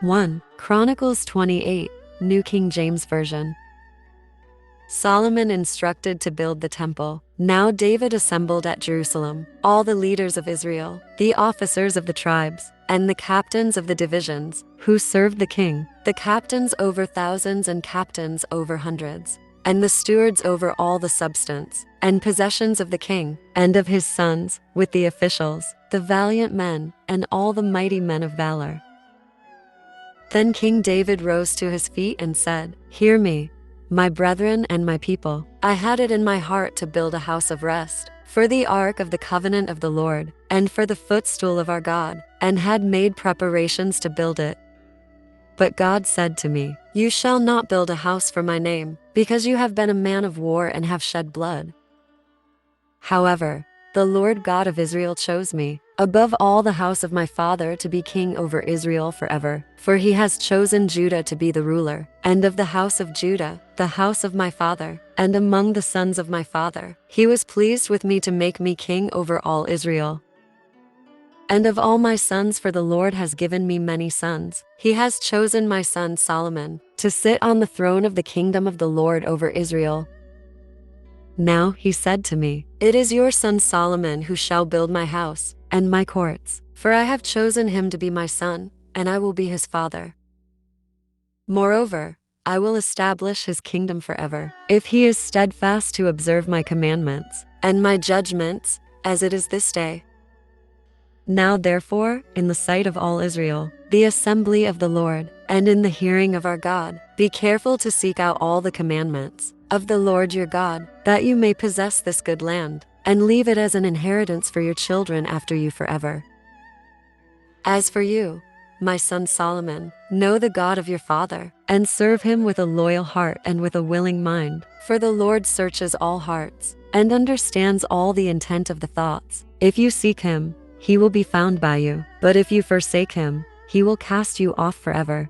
1 Chronicles 28, New King James Version. Solomon instructed to build the temple. Now David assembled at Jerusalem all the leaders of Israel, the officers of the tribes, and the captains of the divisions, who served the king, the captains over thousands and captains over hundreds, and the stewards over all the substance and possessions of the king and of his sons, with the officials, the valiant men, and all the mighty men of valor. Then King David rose to his feet and said, "Hear me, my brethren and my people. I had it in my heart to build a house of rest for the ark of the covenant of the Lord, and for the footstool of our God, and had made preparations to build it. But God said to me, You shall not build a house for my name, because you have been a man of war and have shed blood. However, the Lord God of Israel chose me, above all the house of my father, to be king over Israel forever. For he has chosen Judah to be the ruler, and of the house of Judah, the house of my father, and among the sons of my father, he was pleased with me to make me king over all Israel. And of all my sons, for the Lord has given me many sons, he has chosen my son Solomon to sit on the throne of the kingdom of the Lord over Israel. Now he said to me, It is your son Solomon who shall build my house and my courts, for I have chosen him to be my son, and I will be his father. Moreover, I will establish his kingdom forever, if he is steadfast to observe my commandments and my judgments, as it is this day. Now therefore, in the sight of all Israel, the assembly of the Lord, and in the hearing of our God, be careful to seek out all the commandments of the Lord your God, that you may possess this good land, and leave it as an inheritance for your children after you forever. As for you, my son Solomon, know the God of your father, and serve him with a loyal heart and with a willing mind, for the Lord searches all hearts, and understands all the intent of the thoughts. If you seek him, he will be found by you, but if you forsake him, he will cast you off forever.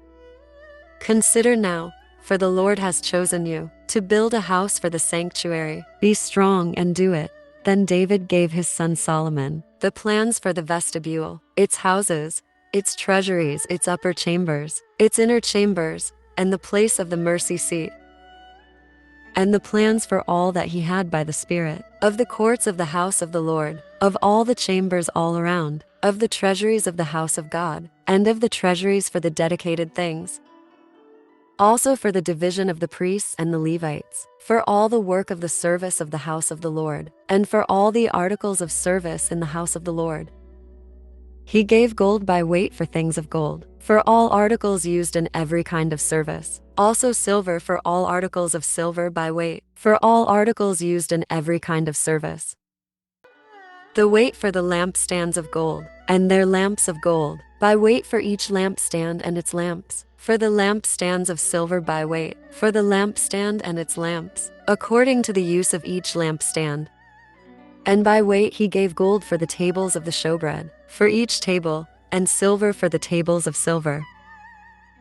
Consider now, for the Lord has chosen you to build a house for the sanctuary. Be strong and do it." Then David gave his son Solomon the plans for the vestibule, its houses, its treasuries, its upper chambers, its inner chambers, and the place of the mercy seat, and the plans for all that he had by the Spirit, of the courts of the house of the Lord, of all the chambers all around, of the treasuries of the house of God, and of the treasuries for the dedicated things, also for the division of the priests and the Levites, for all the work of the service of the house of the Lord, and for all the articles of service in the house of the Lord. He gave gold by weight for things of gold, for all articles used in every kind of service, also silver for all articles of silver by weight, for all articles used in every kind of service. The weight for the lampstands of gold, and their lamps of gold, by weight for each lampstand and its lamps, for the lampstands of silver by weight, for the lampstand and its lamps, according to the use of each lampstand. And by weight he gave gold for the tables of the showbread, for each table, and silver for the tables of silver.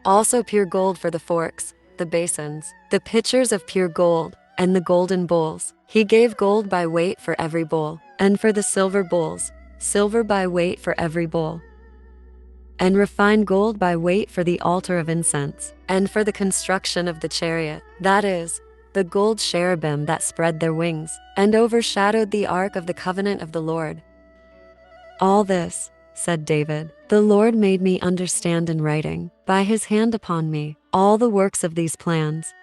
Also pure gold for the forks, the basins, the pitchers of pure gold, and the golden bowls. He gave gold by weight for every bowl, and for the silver bowls, silver by weight for every bowl. And refined gold by weight for the altar of incense, and for the construction of the chariot, that is, the gold cherubim that spread their wings, and overshadowed the ark of the covenant of the Lord. "All this," said David, "the Lord made me understand in writing, by his hand upon me, all the works of these plans."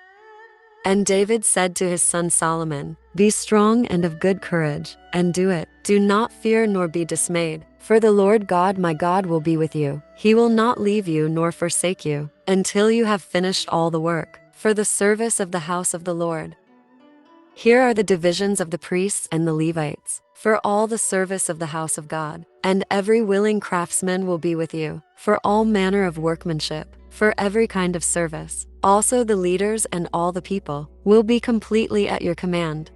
And David said to his son Solomon, "Be strong and of good courage, and do it. Do not fear nor be dismayed, for the Lord God my God will be with you. He will not leave you nor forsake you, until you have finished all the work for the service of the house of the Lord. Here are the divisions of the priests and the Levites, for all the service of the house of God, and every willing craftsman will be with you, for all manner of workmanship, for every kind of service. Also the leaders and all the people will be completely at your command.